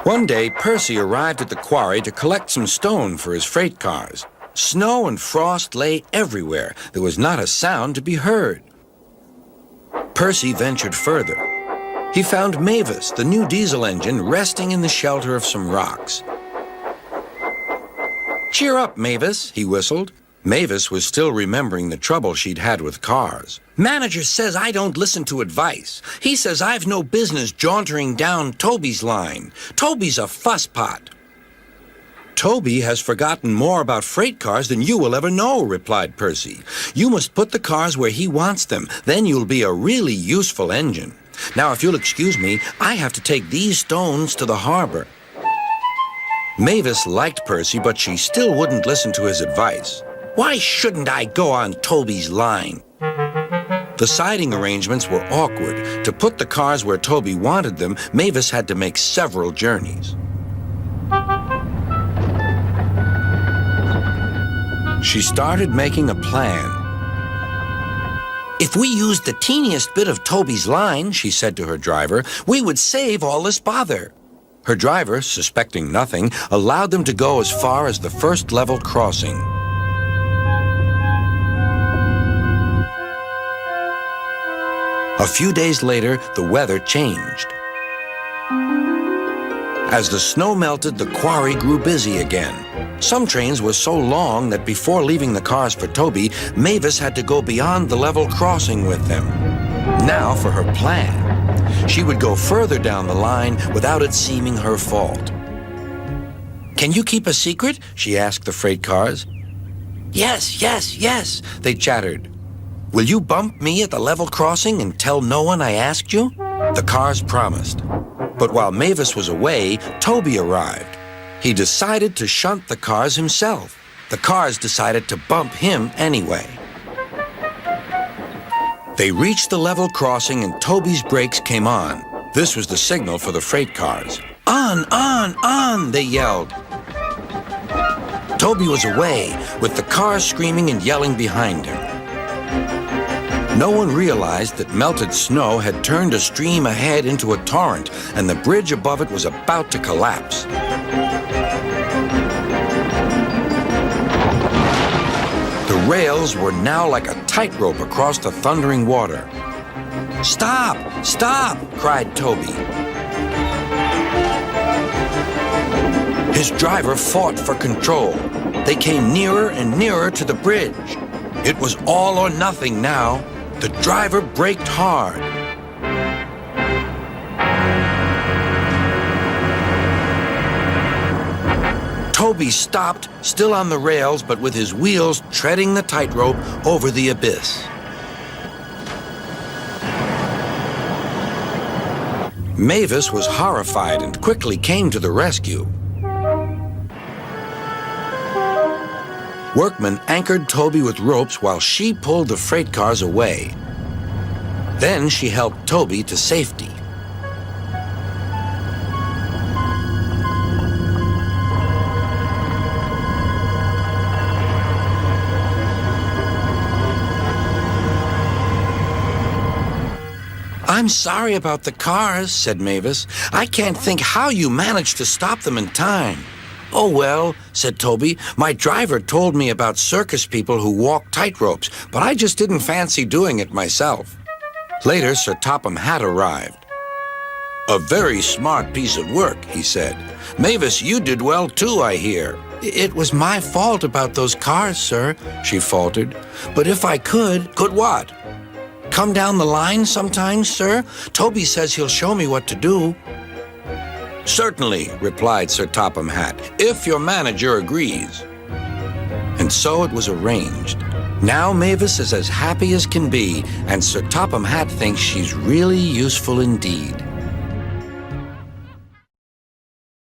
One day, Percy arrived at the quarry to collect some stone for his freight cars. Snow and frost lay everywhere. There was not a sound to be heard. Percy ventured further. He found Mavis, the new diesel engine, resting in the shelter of some rocks. "Cheer up, Mavis," he whistled. Mavis was still remembering the trouble she'd had with cars. "Manager says I don't listen to advice. He says I've no business jauntering down Toby's line. Toby's a fusspot." "Toby has forgotten more about freight cars than you will ever know," replied Percy. "You must put the cars where he wants them. Then you'll be a really useful engine. Now, if you'll excuse me, I have to take these stones to the harbor." Mavis liked Percy, but she still wouldn't listen to his advice. "Why shouldn't I go on Toby's line?" The siding arrangements were awkward. To put the cars where Toby wanted them, Mavis had to make several journeys. She started making a plan. "If we used the teeniest bit of Toby's line," she said to her driver, "we would save all this bother." Her driver, suspecting nothing, allowed them to go as far as the first level crossing. A few days later, the weather changed. As the snow melted, the quarry grew busy again. Some trains were so long that before leaving the cars for Toby, Mavis had to go beyond the level crossing with them. Now for her plan. She would go further down the line without it seeming her fault. "Can you keep a secret?" she asked the freight cars. "Yes, yes, yes," they chattered. "Will you bump me at the level crossing and tell no one I asked you?" The cars promised. But while Mavis was away, Toby arrived. He decided to shunt the cars himself. The cars decided to bump him anyway. They reached the level crossing and Toby's brakes came on. This was the signal for the freight cars. "On, on," they yelled. Toby was away, with the cars screaming and yelling behind him. No one realized that melted snow had turned a stream ahead into a torrent, and the bridge above it was about to collapse. The rails were now like a tightrope across the thundering water. "Stop! Stop!" cried Toby. His driver fought for control. They came nearer and nearer to the bridge. It was all or nothing now. The driver braked hard. Toby stopped, still on the rails, but with his wheels treading the tightrope over the abyss. Mavis was horrified and quickly came to the rescue. Workmen anchored Toby with ropes while she pulled the freight cars away. Then she helped Toby to safety. "I'm sorry about the cars," said Mavis. "I can't think how you managed to stop them in time." "Oh, well," said Toby, "my driver told me about circus people who walk tightropes, but I just didn't fancy doing it myself." Later, Sir Topham Hatt arrived. "A very smart piece of work," he said. "Mavis, you did well too, I hear." "It was my fault about those cars, sir," she faltered. "But if I could..." "Could what?" "Come down the line sometimes, sir. Toby says he'll show me what to do." "Certainly," replied Sir Topham Hatt, "if your manager agrees." And so it was arranged. Now Mavis is as happy as can be, and Sir Topham Hatt thinks she's really useful indeed.